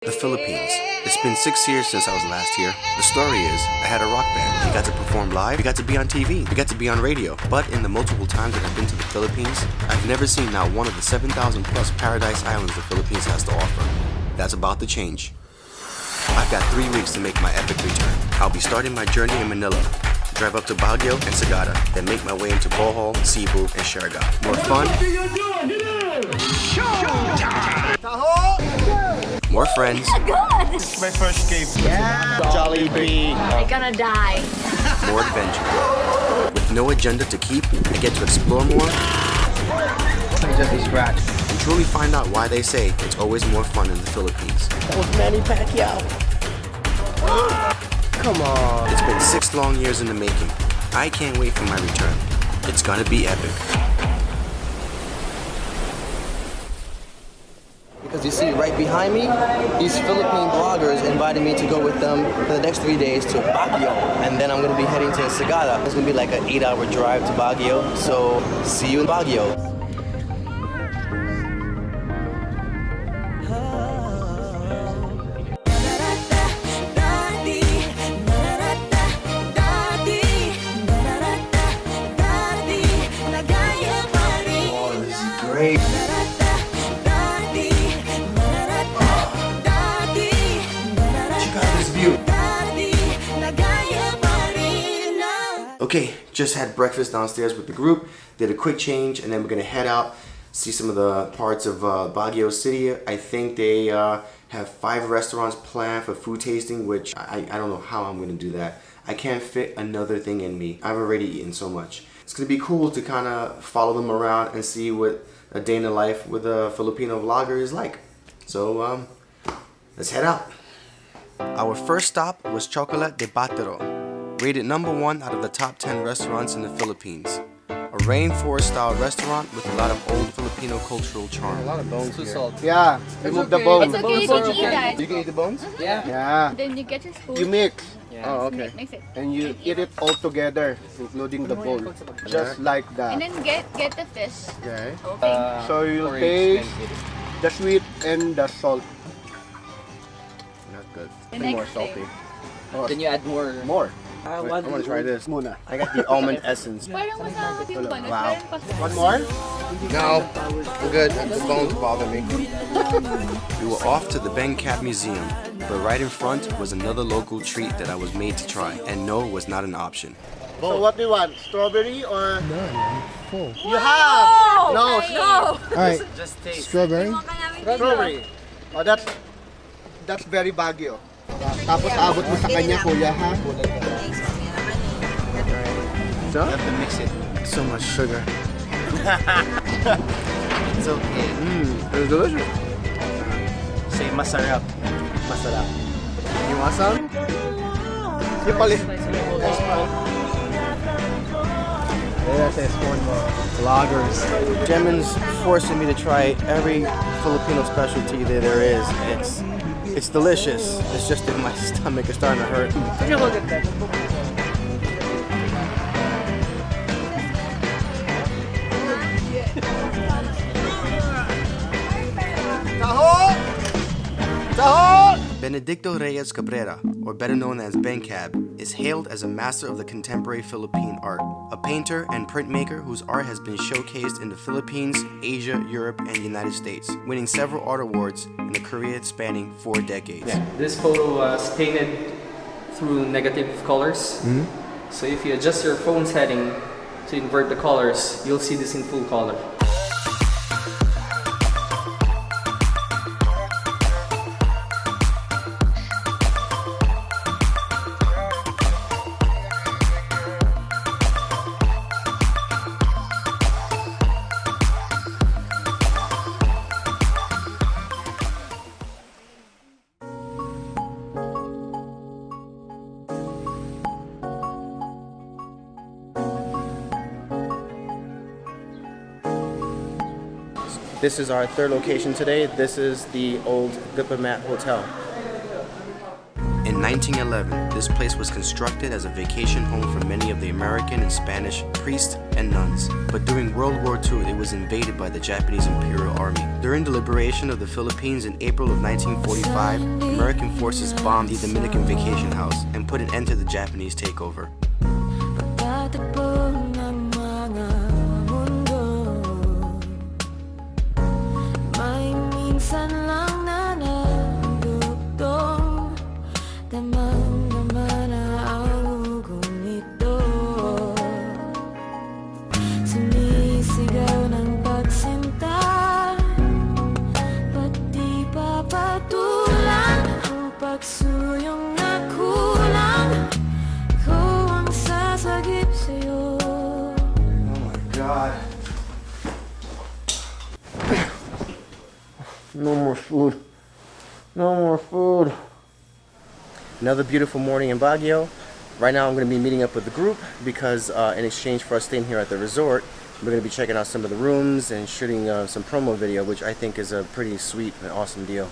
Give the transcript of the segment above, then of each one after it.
The Philippines. It's been 6 years since I was last here. The story is, I had a rock band. We got to perform live, we got to be on TV, we got to be on radio. But in the multiple times that I've been to the Philippines, I've never seen not one of the 7,000 plus paradise islands the Philippines has to offer. That's about to change. I've got 3 weeks to make my epic return. I'll be starting my journey in Manila, drive up to Baguio and Sagada, then make my way into Bohol, Cebu, and Siargao. More fun, Taho! more friends, This is my first cave. Yeah! Jollibee! I'm gonna die. more adventure. With no agenda to keep, I get to explore more Just a scratch. and truly find out why they say it's always more fun in the Philippines. That was Manny Pacquiao. Come on. It's been 6 long years in the making. I can't wait for my return. It's gonna be epic. Because you see right behind me, these Philippine bloggers invited me to go with them for the next 3 days to Baguio. And then I'm going to be heading to Sagada. It's going to be like an 8-hour drive to Baguio. So see you in Baguio. Oh, this is great. Check out this view. Okay, just had breakfast downstairs with the group, did a quick change, and then we're gonna head out, see some of the parts of Baguio City. I think they have 5 restaurants planned for food tasting, which I don't know how I'm gonna do that. I can't fit another thing in me. I've already eaten so much. It's gonna be cool to kind of follow them around and see what a day in the life with a Filipino vlogger is like. So let's head out. Our first stop was Choco-late de Batirol, rated #1 out of the top 10 restaurants in the Philippines. A rainforest-style restaurant with a lot of old Filipino cultural charm. A lot of bones here. Yeah, remove the bone. It's okay, you can eat that. You can eat the bones? Yeah, Then you get your spoon. you mix. Oh, okay. Mix it. And you eat it all together, including the bone. Just like And that. then get the fish. Okay. Okay. So you'll taste the sweet and the salt. Not good. The More next salty. thing. Then you add more. More. I I want to try this. Muna. I got the almond essence. Parang masarap yung balut. Wow. Meron pa. One more? No, I'm good. The bones bother me. We were off to the BenCab Museum, but right in front was another local treat that I was made to try, and no was not an option. So what do you want? Strawberry or? None, I'm full. You have! No, Alright, Just taste. strawberry. strawberry. Oh, that's very Baguio. Tapos abot mo sa kanya, kuya, ha? You have to mix it. So much sugar. It's okay. It's delicious. Say masarap. Masarap. You want some? Yung pali. That says one more. Vloggers. Jemin's forcing me to try every Filipino specialty that there is. It's delicious. It's just that my stomach is starting to hurt. Taho! Taho! Benedicto Reyes Cabrera, or better known as BenCab, is hailed as a master of the contemporary Philippine art. A painter and printmaker whose art has been showcased in the Philippines, Asia, Europe, and United States, winning several art awards in a career spanning 4 decades. Yeah, this photo was painted through negative colors. So if you adjust your phone setting to invert the colors, you'll see this in full color. This is our 3rd location today. This is the old Diplomat Hotel. In 1911, this place was constructed as a vacation home for many of the American and Spanish priests and nuns. But during World War II, it was invaded by the Japanese Imperial Army. During the liberation of the Philippines in April of 1945, American forces bombed the Dominican vacation house and put an end to the Japanese takeover. No more food. No more food. Another beautiful morning in Baguio. Right now I'm going to be meeting up with the group because in exchange for us staying here at the resort, we're going to be checking out some of the rooms and shooting some promo video, which I think is a pretty sweet and awesome deal.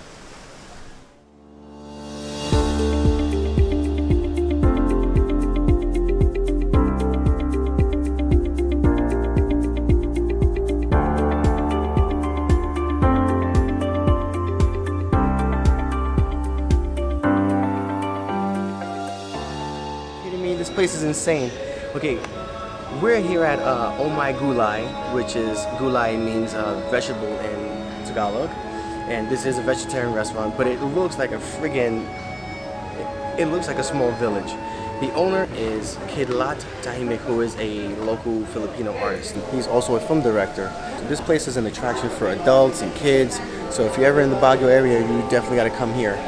This place is insane. Okay, we're here at My Gulay, which is gulay means vegetable in Tagalog, and this is a vegetarian restaurant, but it looks like a friggin' it looks like a small village. The owner is Kiltepan Peak, who is a local Filipino artist. He's also a film director. So this place is an attraction for adults and kids, so if you're ever in the Baguio area, you definitely got to come here.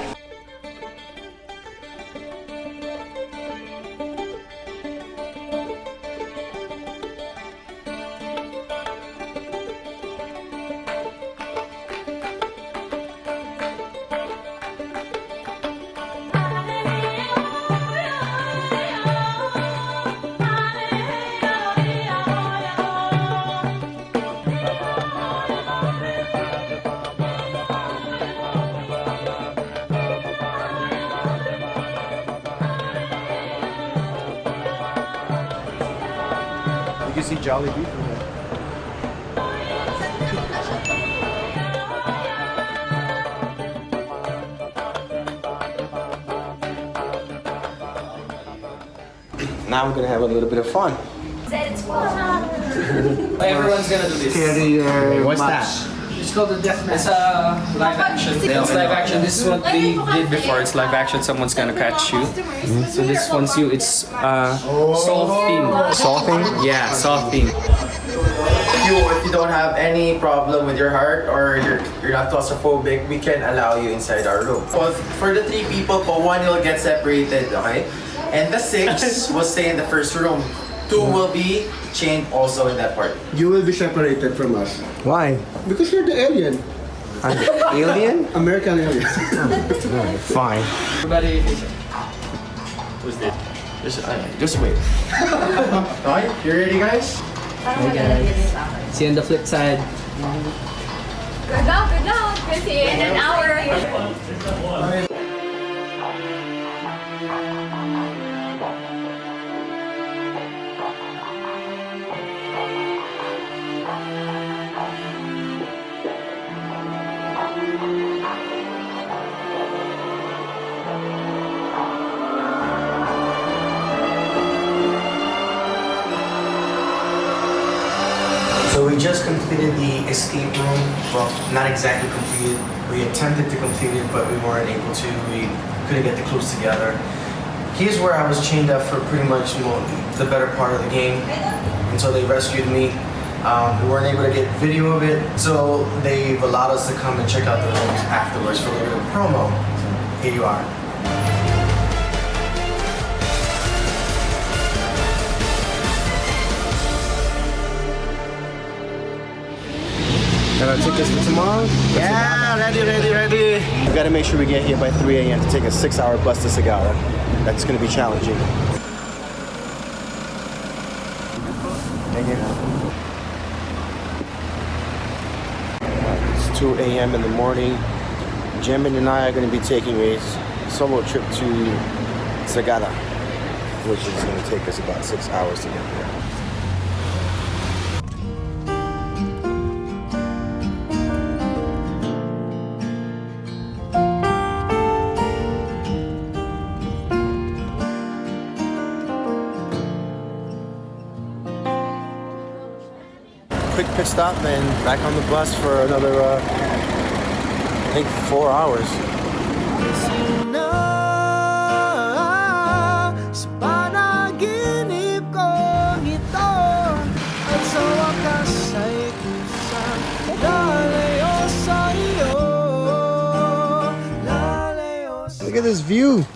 You can see Jollibee from here. Now we're gonna have a little bit of fun. Everyone's gonna do this. What's that? It's called the death match. It's live action. It's live action. This is what they did before. It's live action. Someone's gonna catch you. So this one's you. It's soft theme. Soft theme? Yeah, soft theme. If you don't have any problem with your heart or you're not claustrophobic, we can allow you inside our room. For the 3 people, one will get separated, okay? And the 6 will stay in the first room. 2 will be chained also in that part. You will be separated from us. Why? Because you're the alien. I'm the alien? American alien. Fine. Everybody. Who's this? Just wait. Alright, you ready guys? See you on the flip side. Good luck. We'll see you in an hour. So we just completed the escape room. Well, not exactly completed. We attempted to complete it, but we weren't able to. We couldn't get the clues together. Here's where I was chained up for pretty much the better part of the game until they rescued me. We weren't able to get video of it, so they've allowed us to come and check out the rooms afterwards for a little bit of promo. Here you are. Tickets for tomorrow? Yeah, ready. We gotta make sure we get here by 3 a.m. to take a 6-hour bus to Sagada. That's gonna be challenging. It's 2 a.m. in the morning. Jamin and I are gonna be taking a solo trip to Sagada, which is gonna take us about 6 hours to get there. quick pit stop and back on the bus for another, I think 4 hours. Look at this view.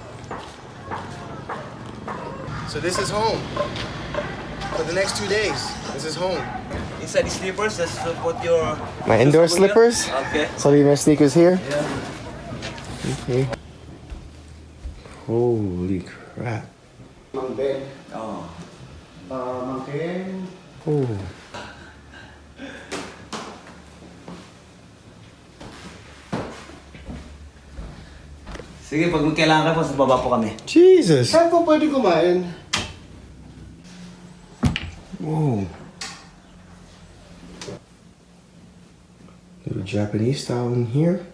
So this is home. For the next 2 days, this is home. Inside the slippers, just put your... My indoor slippers? Okay. So leave my sneakers here? Okay. Holy crap. Mang Ben. Oh. Mang Ken. Oh. Sige, pag may kailangan ka po, sa baba po kami. Jesus. Saan po pwede kumain? Whoa. Little Japanese style in here.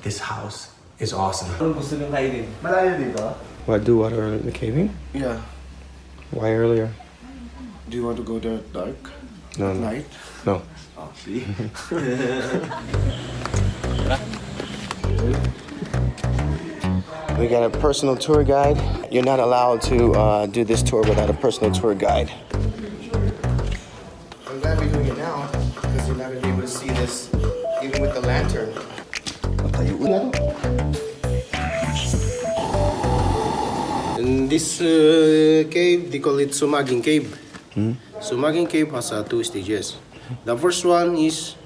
This house is awesome. Anong gusto nyo kainin? Malayo dito? What, do water in the caving? Yeah. Why earlier? Do you want to go there at dark? No, At no. night? No. Oh, see? We got a personal tour guide. You're not allowed to do this tour without a personal tour guide. I'm glad we're doing it now because you're not going to be able to see this even with the lantern. In this cave, they call it Sumaging Cave. Sumaging Cave has 2 stages. The first one is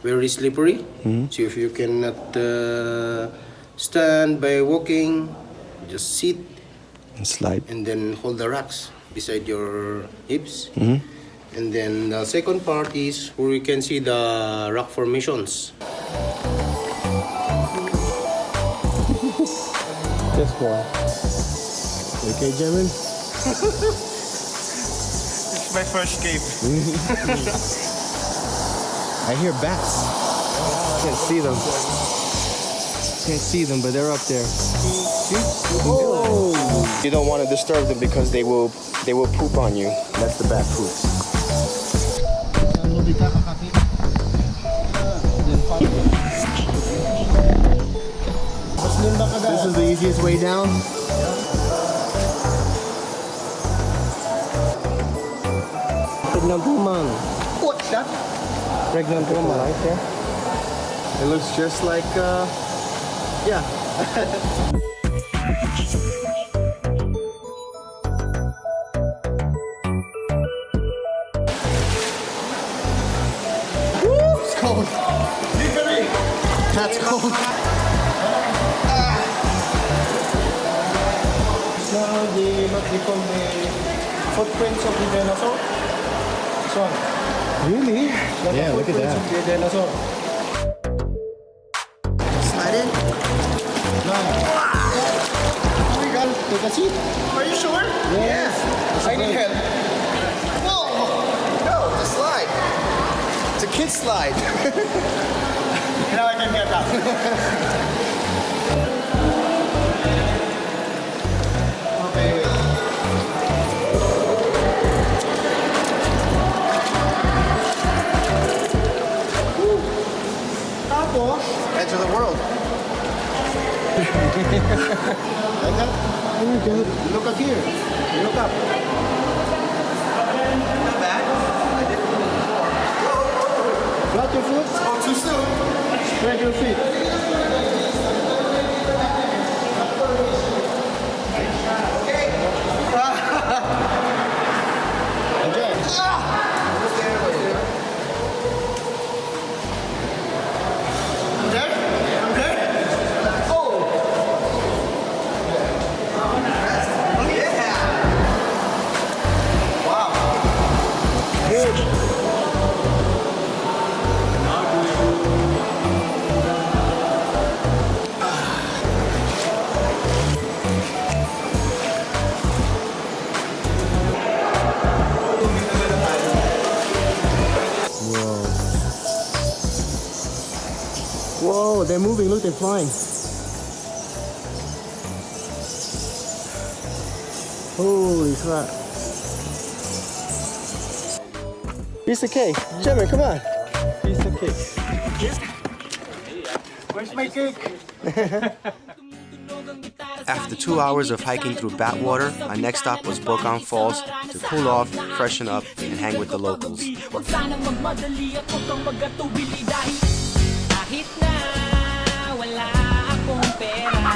very slippery. So if you cannot stand by walking, just sit And slide. and then hold the rocks beside your hips. And then the second part is where you can see the rock formations. This one. Okay, Jeremy? It's my first cave. I hear bats. Can't see them. Can't see them, but they're up there. Oh! You don't want to disturb them because they will poop on you. That's the bad poop. This is the easiest way down. Pregnant woman. What's that? Pregnant woman right there. It looks just like, yeah. Woo! It's cold. That's cold. What they call the footprints of the dinosaur. This one. Really? Like Yeah, the look at footprints that. of the dinosaur. Slide in. We got to take a seat. Are you sure? Yes. I need help. Whoa! No, it's a slide. It's a kid slide. Now I can get up. Edge of the world. Like that. Oh, God. Look up here. Look up. Not bad. Flat your foot. Oh, too soon. Spread your feet. Whoa, they're moving. Look, they're flying. Holy crap. Piece of cake. Jimmy, come on. Piece of cake. Where's my cake? After 2 hours of hiking through Batwater, our next stop was Bokong Falls to cool off, freshen up, and hang with the locals. Kahit na wala akong pera,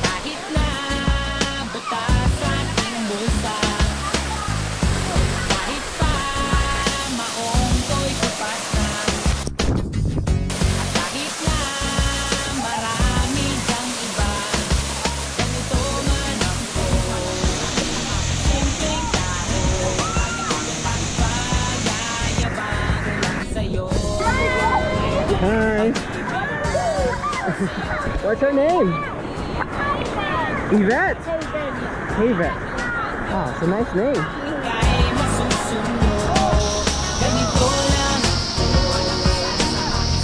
kahit na butas sa aking bulsa, kahit pa maong ko'y kupas na, at kahit na marami dyang iba, ganito man ako, simpleng tao, pagpagayabang lang sa'yo. Hi. What's her name? Yvette. Yvette. Ah, it's a nice name. Ika'y masusunod, ganito lang ako,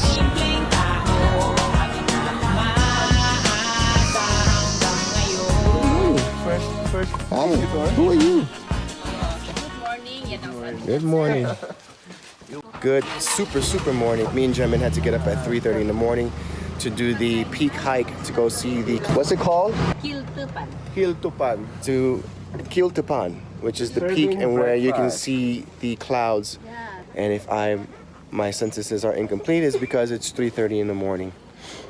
simpleng tao, maasa hanggang ngayon. First. Hi. Who are you? Good morning. Good, super morning. Me and Jemin had to get up at 3:30 in the morning to do the peak hike to go see the, what's it called? Kiltepan. To Kiltepan, which is the peak and where you can see the clouds. And if my censuses are incomplete, it's because it's 3:30 in the morning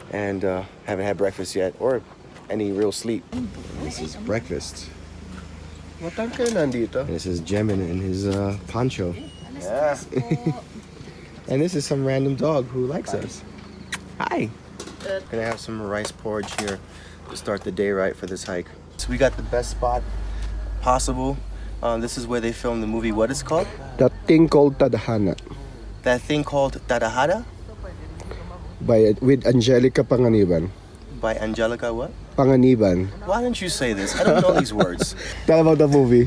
and haven't had breakfast yet or any real sleep. This is breakfast. Matan kayo nandito? And this is Jemin in his poncho. Yeah. And this is some random dog who likes us. Hi. Gonna have some rice porridge here to start the day right for this hike. So we got the best spot possible. This is where they filmed the movie. What is it called? That thing called Tadhana That thing called Tadahada with Angelica Panganiban. by Angelica what? Panganiban. Why don't you say this? I don't know these words. Tell about the movie.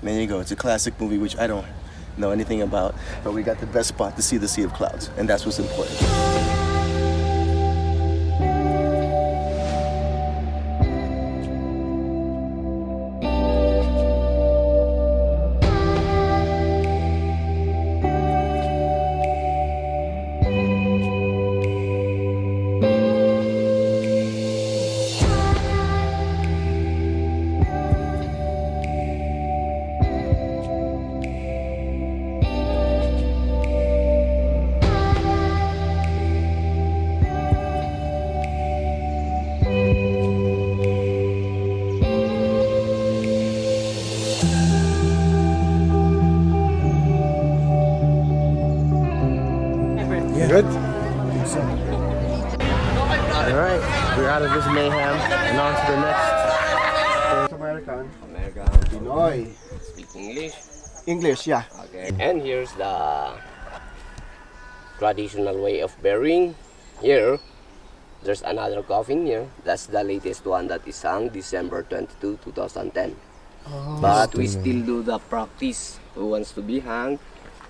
There you go. It's a classic movie which I don't know anything about, but we got the best spot to see the Sea of Clouds, and that's what's important. Good? Alright, we're out of this mayhem and on to the next. American. American. Pinoy. Speak English. English, yeah. Okay. And here's the traditional way of burying. Here, there's another coffin here. That's the latest one that is hung December 22, 2010. But we still do the practice. Who wants to be hanged,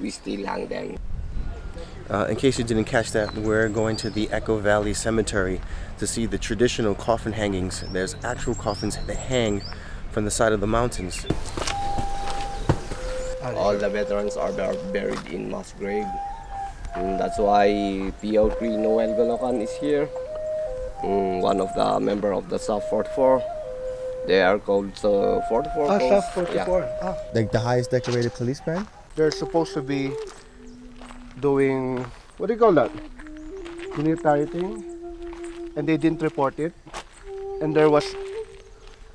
we still hang them. In case you didn't catch that, we're going to the Echo Valley Cemetery to see the traditional coffin hangings. There's actual coffins that hang from the side of the mountains. All the veterans are buried in mass grave. And that's why PO3 Noel Golokan is here. One of the member of the Staff 44. They are called 44. Staff 44. Yeah. Like the highest decorated policeman? They're supposed to be doing, what do you call that? Military thing. And they didn't report it. And there was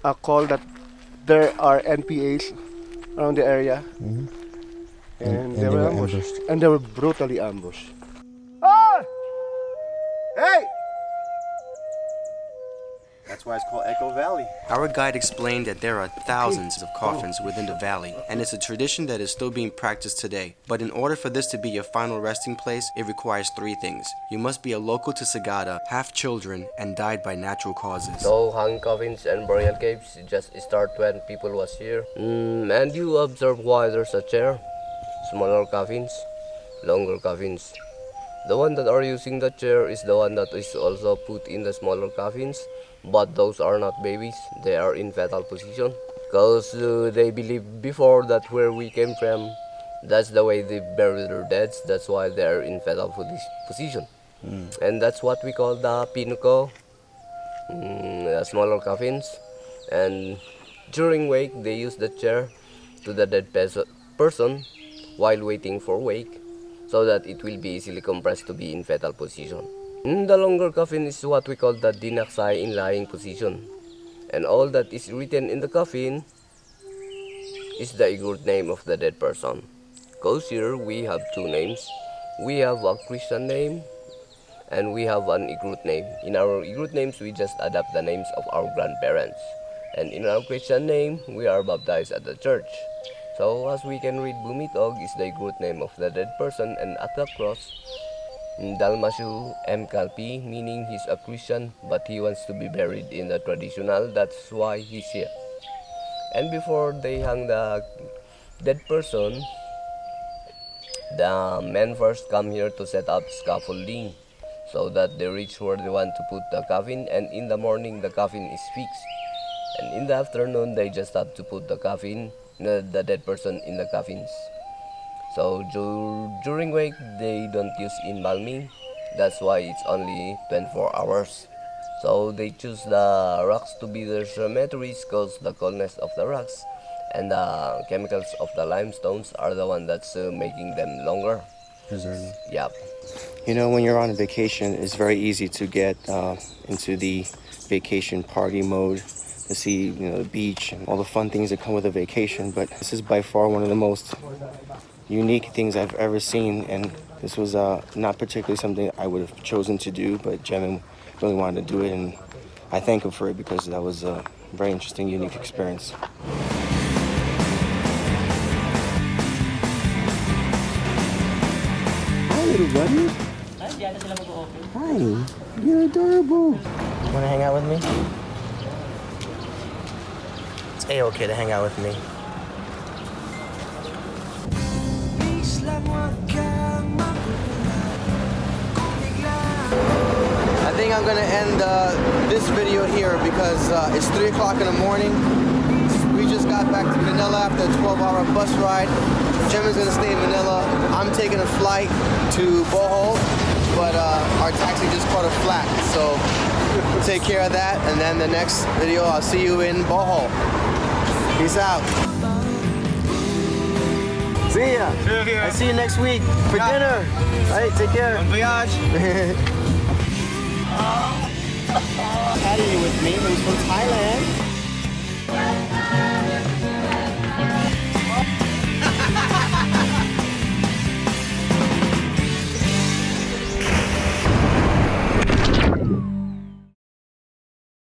a call that there are NPAs around the area. And they were ambushed. And they were brutally ambushed. Ah! Hey! That's why it's called Echo Valley. Our guide explained that there are thousands of coffins within the valley, and it's a tradition that is still being practiced today. But in order for this to be your final resting place, it requires three things. You must be a local to Sagada, have children, and died by natural causes. So hanging coffins and burial caves just start when people was here. And you observe why there's a chair, smaller coffins, longer coffins. The one that are using the chair is the one that is also put in the smaller coffins, but those are not babies, they are in fetal position. Because they believe before that where we came from, that's the way they bury their deads, that's why they are in fetal position. And that's what we call the pinuco, smaller coffins. And during wake, they use the chair to the dead person while waiting for wake, so that it will be easily compressed to be in fetal position. The longer coffin is what we call the dinaksay in lying position. And all that is written in the coffin is the Igorot name of the dead person. Because here we have two names. We have a Christian name and we have an Igorot name. In our Igorot names, we just adapt the names of our grandparents. And in our Christian name, we are baptized at the church. So as we can read, Bumitog is the Igorot name of the dead person, and at the cross, Dalmashu M. Kalpi, meaning he's a Christian but he wants to be buried in the traditional, that's why he's here. And before they hang the dead person, the men first come here to set up scaffolding so that they reach where they want to put the coffin, and in the morning the coffin is fixed. And in the afternoon they just have to put the coffin, the dead person in the coffins. So during wake they don't use embalming, that's why it's only 24 hours. So they choose the rocks to be their cemeteries because the coldness of the rocks and the chemicals of the limestones are the one that's making them longer. Preserving. Yep. You know, when you're on a vacation, it's very easy to get into the vacation party mode, to see, you know, the beach and all the fun things that come with a vacation. But this is by far one of the most unique things I've ever seen, and this was not particularly something I would have chosen to do, but Jemin really wanted to do it, and I thank him for it because that was a very interesting, unique experience. Hi, little buddy. Hi, you're adorable. Wanna hang out with me? It's A-okay to hang out with me. I think I'm gonna end this video here because it's 3 o'clock in the morning. We just got back to Manila after a 12-hour bus ride. Jemin's gonna stay in Manila. I'm taking a flight to Bohol, but our taxi just caught a flat, so we'll take care of that, and then the next video I'll see you in Bohol. Peace out. See ya. I see you next week for dinner. All right, take care. Bon voyage. Patty with me, who's from Thailand.